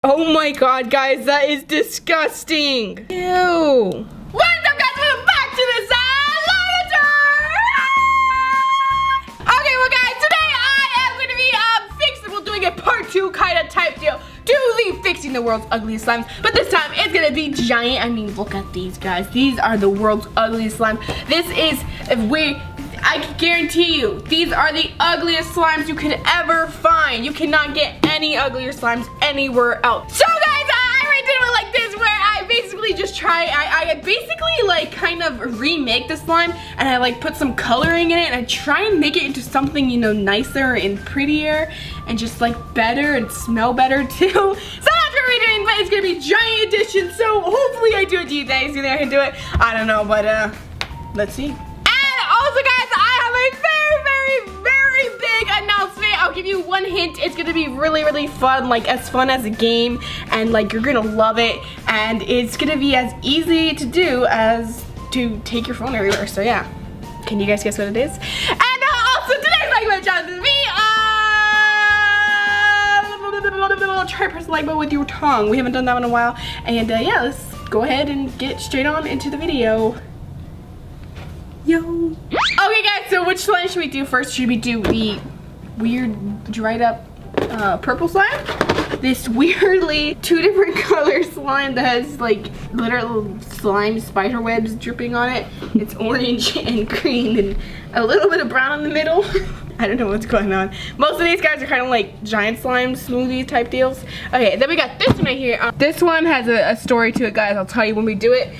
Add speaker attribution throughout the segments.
Speaker 1: Oh my god, guys, that is disgusting. Ew. What's up, guys? Welcome back to the Slimeatory! Okay, well, guys, today I am going to be doing a part 2 kind of type deal to the fixing the world's ugliest slimes. But this time, it's going to be giant. I mean, look at these, guys. These are the world's ugliest slime. This is, I can guarantee you, these are the ugliest slimes you could ever find. You cannot get any uglier slimes anywhere else. So guys, I already did one like this where I basically just I basically like kind of remake the slime and I like put some coloring in it and I try and make it into something, you know, nicer and prettier and just like better and smell better too. So that's what we're doing, but it's gonna be giant edition, so hopefully I do it to you guys. You think I can do it? I don't know, but let's see. Also, guys, I have a very big announcement. I'll give you one hint. It's gonna be really fun, like as fun as a game, and like you're gonna love it, and it's gonna be as easy to do as to take your phone everywhere. So yeah, can you guys guess what it is? And also today's like my challenge is me. Try to press the like button with your tongue. We haven't done that in a while, and yeah, let's go ahead and get straight on into the video. Yo. Okay guys, so which slime should we do first? Should we do the weird dried up purple slime? This weirdly 2 different color slime that has like literal slime spider webs dripping on it. It's orange and green and a little bit of brown in the middle. I don't know what's going on. Most of these guys are kind of like giant slime smoothie type deals. Okay, then we got this one right here. This one has a story to it, guys. I'll tell you when we do it.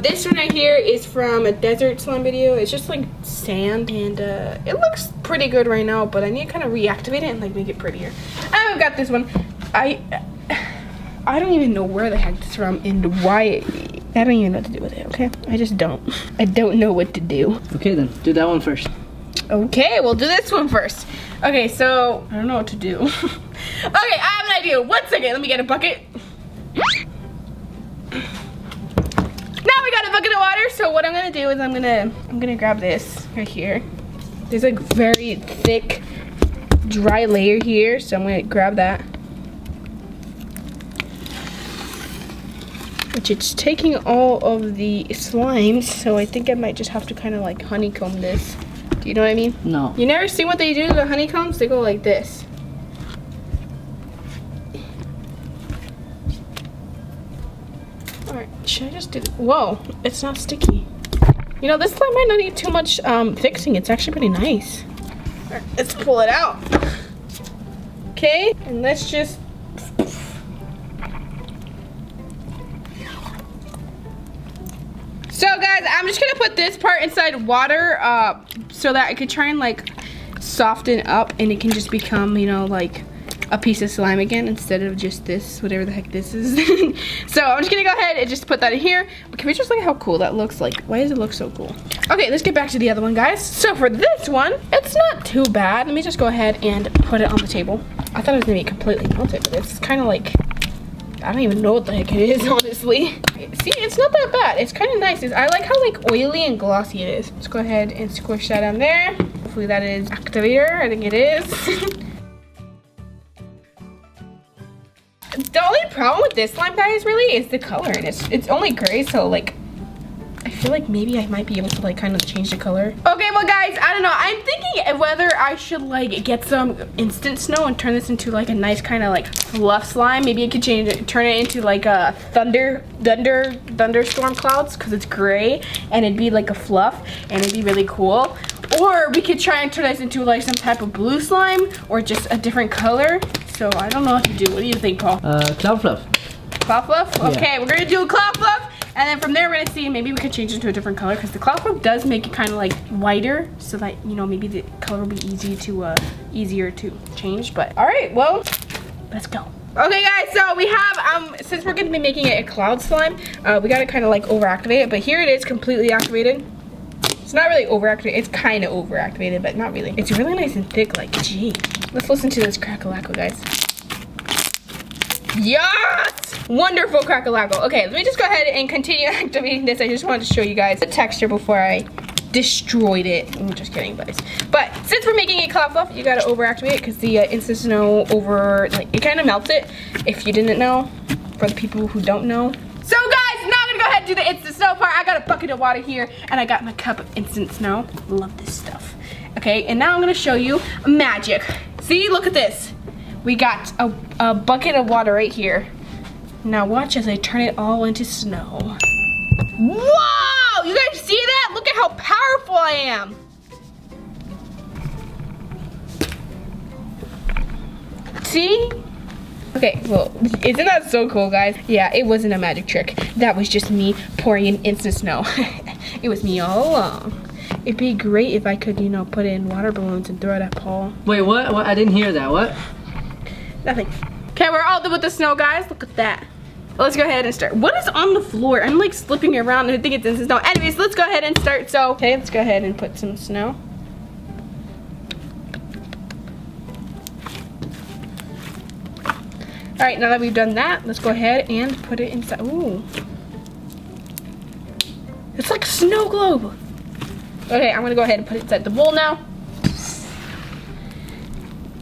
Speaker 1: This one right here is from a desert slime video. It's just like sand, and it looks pretty good right now, but I need to kind of reactivate it and like make it prettier. And we've got this one. I don't even know where the heck it's from and why. I don't even know what to do with it, okay? I just don't. I don't know what to do.
Speaker 2: Okay then, do that one first.
Speaker 1: Okay, we'll do this one first. Okay, so I don't know what to do. Okay, I have an idea. 1 second, let me get a bucket. Now we got a bucket of water. So what I'm gonna do is I'm gonna grab this right here. There's a very thick, dry layer here, so I'm gonna grab that. Which it's taking all of the slimes, so I think I might just have to kind of like honeycomb this. Do you know what I mean?
Speaker 2: No.
Speaker 1: You never see what they do to the honeycombs? They go like this. Alright, should I just do this? Whoa, it's not sticky. You know, this slime might not need too much fixing. It's actually pretty nice. Alright, let's pull it out. Okay, and let's just... So guys, I'm just gonna put this part inside water so that I could try and like soften up and it can just become, you know, like a piece of slime again instead of just this, whatever the heck this is. So I'm just gonna go ahead and just put that in here. But can we just look at how cool that looks? Like, why does it look so cool? Okay, let's get back to the other one, guys. So for this one, it's not too bad. Let me just go ahead and put it on the table. I thought it was gonna be completely melted, but it's kind of like, I don't even know what the heck it is, honestly. See, it's not that bad. It's kind of nice. I like how like oily and glossy it is. Let's go ahead and squish that on there. Hopefully that is activator. I think it is. The only problem with this slime, guys, really is the color, and it's only gray, so like I feel like maybe I might be able to like kind of change the color. Okay, well guys, I don't know. I'm thinking whether I should like get some instant snow and turn this into like a nice kind of like fluff slime. Maybe I could change it, turn it into like a thunderstorm clouds because it's gray and it'd be like a fluff and it'd be really cool. Or we could try and turn this into like some type of blue slime or just a different color. So I don't know what to do. What do you think, Paul?
Speaker 2: Cloud fluff.
Speaker 1: Cloud fluff? Okay,
Speaker 2: yeah.
Speaker 1: We're gonna do a cloud fluff. And then from there, we're gonna see, maybe we could change it to a different color because the cloud fluff does make it kind of like whiter, so that, you know, maybe the color will be easier to change. But all right, well, let's go. Okay, guys, so we have since we're gonna be making it a cloud slime, we gotta kind of like overactivate it. But here it is, completely activated. It's not really overactivated. It's kind of overactivated, but not really. It's really nice and thick. Like, gee, let's listen to this crackalackle, guys. Yes! Wonderful crackalackle. Okay, let me just go ahead and continue activating this. I just wanted to show you guys the texture before I destroyed it. I'm just kidding, guys. But since we're making it cloud fluff, you gotta overactivate it because the instant snow it kind of melts it. If you didn't know, for the people who don't know. So guys, now I'm gonna go ahead and do the instant snow part. I got a bucket of water here and I got my cup of instant snow. Love this stuff. Okay, and now I'm gonna show you magic. See, look at this. We got a bucket of water right here. Now watch as I turn it all into snow. Whoa! You guys see that? Look at how powerful I am. See? Okay, well, isn't that so cool, guys? Yeah, it wasn't a magic trick. That was just me pouring in instant snow. It was me all along. It'd be great if I could, you know, put in water balloons and throw it at Paul.
Speaker 2: Wait, what? What? I didn't hear that. What?
Speaker 1: Nothing. Okay, we're all done with the snow, guys. Look at that. Let's go ahead and start. What is on the floor? I'm like slipping around and I think it's instant snow. Anyways, let's go ahead and start. So, okay, let's go ahead and put some snow. All right, now that we've done that, let's go ahead and put it inside. Ooh. It's like a snow globe. Okay, I'm gonna go ahead and put it inside the bowl now.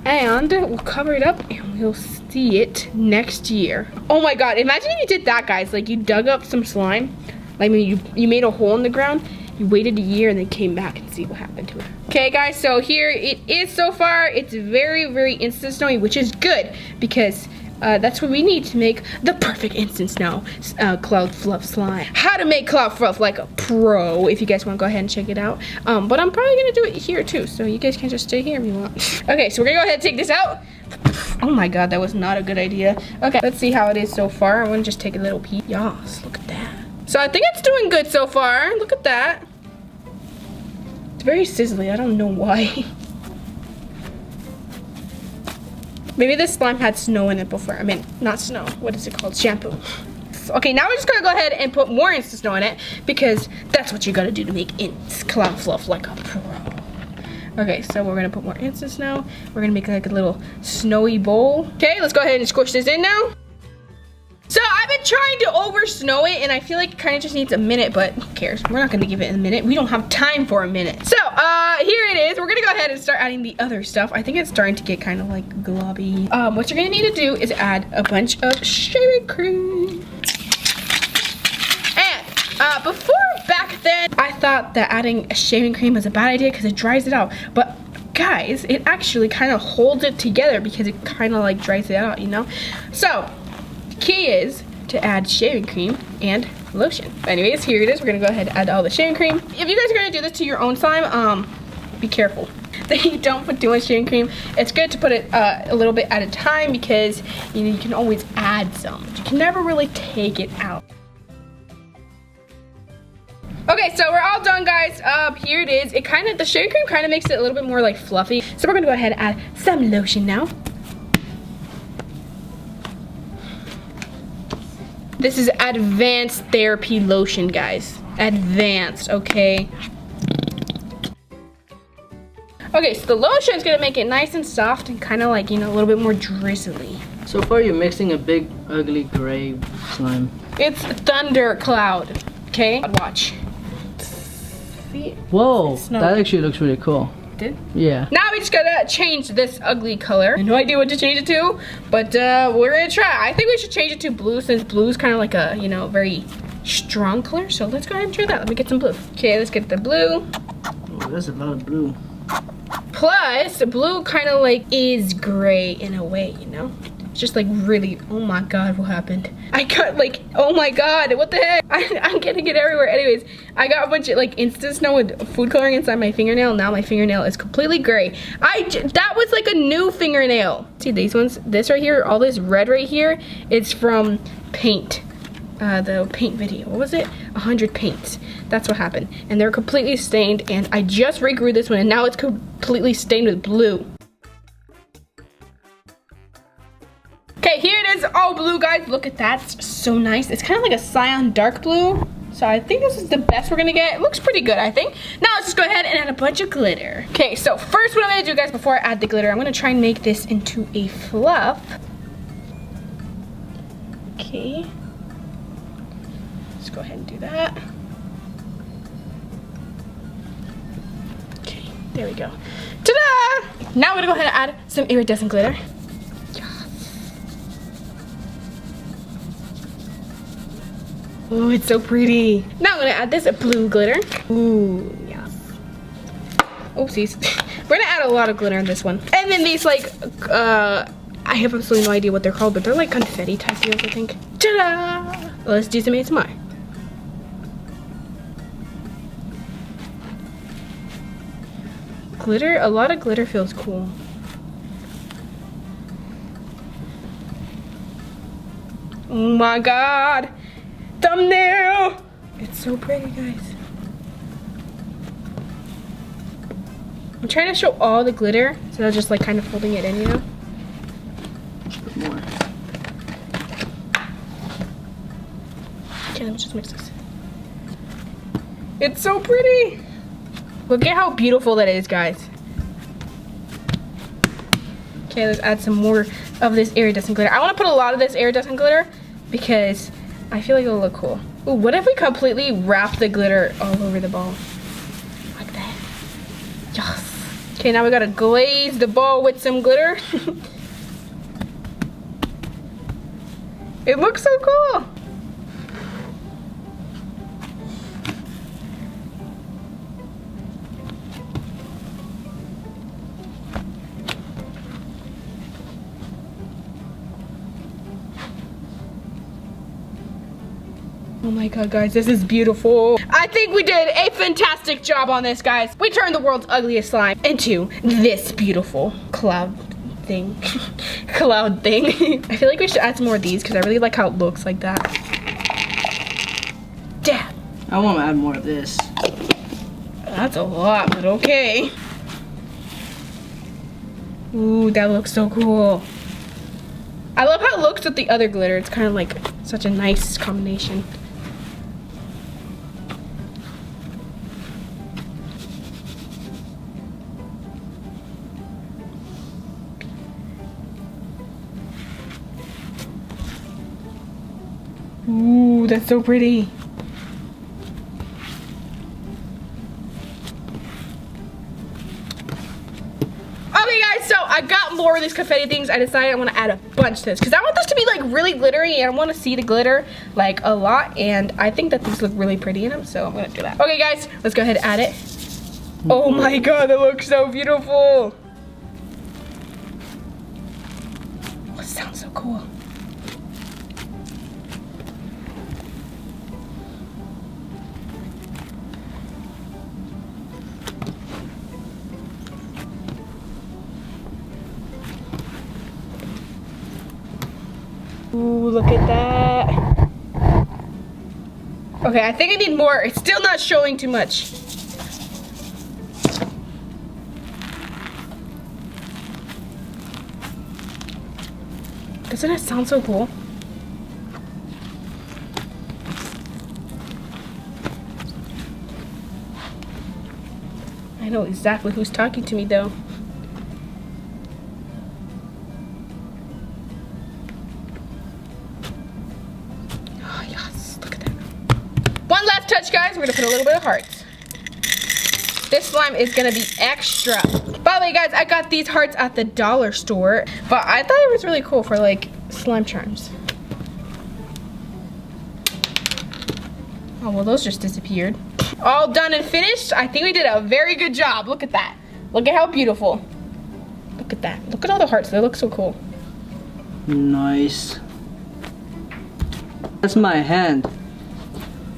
Speaker 1: And we'll cover it up and we'll see it next year. Oh my God, imagine if you did that, guys. Like you dug up some slime, like maybe you made a hole in the ground, you waited a year and then came back and see what happened to it. Okay guys, so here it is so far. It's very, very instant snowy, which is good because that's what we need to make the perfect instant snow cloud fluff slime. How to make cloud fluff like a pro, if you guys want to go ahead and check it out. But I'm probably gonna do it here too, so you guys can just stay here if you want. Okay, so we're gonna go ahead and take this out. Oh my God, that was not a good idea. Okay, let's see how it is so far. I'm gonna just take a little peek. Yes, look at that. So I think it's doing good so far. Look at that. It's very sizzly, I don't know why. Maybe this slime had snow in it before. I mean, not snow. What is it called? Shampoo. Okay, now we're just gonna go ahead and put more instant snow in it because that's what you gotta do to make cloud fluff like a pro. Okay, so we're gonna put more instant snow. We're gonna make like a little snowy bowl. Okay, let's go ahead and squish this in now. So I've been trying to over snow it and I feel like it kind of just needs a minute, but who cares? We're not gonna give it a minute. We don't have time for a minute. So here it is. We're gonna go ahead and start adding the other stuff. I think it's starting to get kind of like globby. What you're gonna need to do is add a bunch of shaving cream. And before back then, I thought that adding a shaving cream was a bad idea because it dries it out. But guys, it actually kind of holds it together because it kind of like dries it out, you know? So key is to add shaving cream and lotion. Anyways, here it is. We're gonna go ahead and add all the shaving cream. If you guys are gonna do this to your own slime, be careful that you don't put too much shaving cream. It's good to put it a little bit at a time because you know you can always add some, but you can never really take it out. Okay, so we're all done, guys. Here it is. The shaving cream kind of makes it a little bit more like fluffy. So we're gonna go ahead and add some lotion now. This is advanced therapy lotion, guys. Advanced, okay? Okay, so the lotion is gonna make it nice and soft and kind of like, you know, a little bit more drizzly.
Speaker 2: So far you're mixing a big, ugly gray slime.
Speaker 1: It's thundercloud, okay? Watch. See?
Speaker 2: Whoa, that actually looks really cool.
Speaker 1: Did?
Speaker 2: Yeah.
Speaker 1: Now we just gotta change this ugly color. I have no idea what to change it to, but we're gonna try. I think we should change it to blue since blue is kind of like a, you know, very strong color. So let's go ahead and try that. Let me get some blue. Okay, let's get the blue.
Speaker 2: Oh, there's a lot of blue.
Speaker 1: Plus, the blue kind of like is gray in a way, you know? It's just like really, oh my God, what happened? I got like, oh my God, what the heck? I'm getting it everywhere. Anyways, I got a bunch of like instant snow with food coloring inside my fingernail. Now my fingernail is completely gray. That was like a new fingernail. See these ones, this right here, all this red right here, it's from paint. The paint video, what was it? 100 paints. That's what happened. And they're completely stained and I just regrew this one and now it's completely stained with blue. Okay, here it is, all blue, guys. Look at that, it's so nice. It's kind of like a cyan dark blue. So I think this is the best we're gonna get. It looks pretty good, I think. Now let's just go ahead and add a bunch of glitter. Okay, so first what I'm gonna do, guys, before I add the glitter, I'm gonna try and make this into a fluff. Okay. Let's go ahead and do that. There we go. Ta-da! Now we're gonna go ahead and add some iridescent glitter. Oh, it's so pretty. Now I'm gonna add this blue glitter. Ooh, yes. Oopsies. We're gonna add a lot of glitter in this one. And then these like, I have absolutely no idea what they're called, but they're like confetti type deals, I think. Ta-da! Let's do some ASMR. Glitter, a lot of glitter feels cool. Oh my God. Thumbnail! It's so pretty, guys. I'm trying to show all the glitter, so I'm just like kind of folding it in, you know?
Speaker 2: Put more.
Speaker 1: Okay, let me just mix this. It's so pretty! Look at how beautiful that is, guys. Okay, let's add some more of this iridescent glitter. I want to put a lot of this iridescent glitter because I feel like it'll look cool. Ooh, what if we completely wrap the glitter all over the ball? Like that. Yes. Okay, now we gotta glaze the ball with some glitter. It looks so cool. Oh my God, guys, this is beautiful. I think we did a fantastic job on this, guys. We turned the world's ugliest slime into this beautiful cloud thing. Cloud thing. I feel like we should add some more of these because I really like how it looks like that. Dab.
Speaker 2: I want to add more of this.
Speaker 1: That's a lot, but okay. Ooh, that looks so cool. I love how it looks with the other glitter. It's kind of like such a nice combination. Ooh, that's so pretty. Okay guys, so I got more of these confetti things. I decided I want to add a bunch to this because I want this to be like really glittery and I want to see the glitter like a lot, and I think that these look really pretty in them, so I'm gonna do that. Okay guys, let's go ahead and add it. Oh my God, that looks so beautiful. Oh, it sounds so cool. Ooh, look at that. Okay, I think I need more. It's still not showing too much. Doesn't it sound so cool? I know exactly who's talking to me though. Touch, guys, we're gonna put a little bit of hearts. This slime is gonna be extra. By the way, guys, I got these hearts at the dollar store, but I thought it was really cool for like slime charms. Oh, well, those just disappeared. All done and finished. I think we did a very good job. Look at that. Look at how beautiful. Look at that. Look at all the hearts. They look so cool.
Speaker 2: Nice. That's my hand.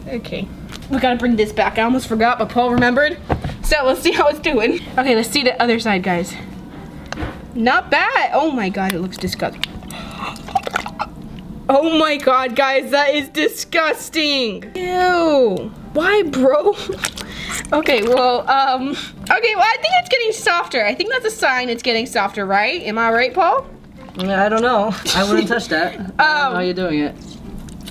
Speaker 1: Okay. We gotta bring this back. I almost forgot, but Paul remembered. So let's see how it's doing. Okay, let's see the other side, guys. Not bad. Oh my God, it looks disgusting. Oh my God, guys, that is disgusting. Ew. Why, bro? Okay, well, okay, well, I think it's getting softer. I think that's a sign it's getting softer, right? Am I right, Paul?
Speaker 2: I don't know. I wouldn't touch that. I don't know how you're doing it.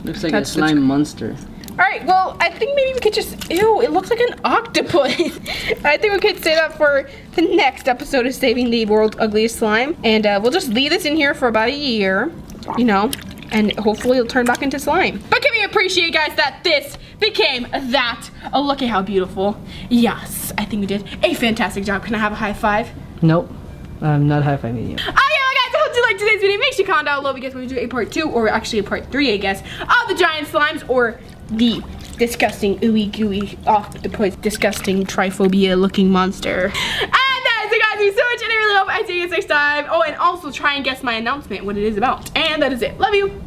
Speaker 2: Looks like a slime monster.
Speaker 1: Alright, well, I think maybe we could just, ew, it looks like an octopus. I think we could say that for the next episode of Saving the World's Ugliest Slime. And we'll just leave this in here for about a year, you know, and hopefully it'll turn back into slime. But can we appreciate, guys, that this became that? Oh, look at how beautiful. Yes, I think we did a fantastic job. Can I have a high five?
Speaker 2: Nope. I'm not high-fiving you.
Speaker 1: Oh yeah, well guys, I hope you liked today's video. Make sure you comment down below if you guys want to do a part 2 or actually a part 3, I guess, of the giant slimes or the disgusting ooey gooey octopus disgusting triphobia looking monster. And that is it, guys. Thank you so much, and I really hope I see you guys next time. Oh, and also try and guess my announcement, what it is about. And that is it. Love you.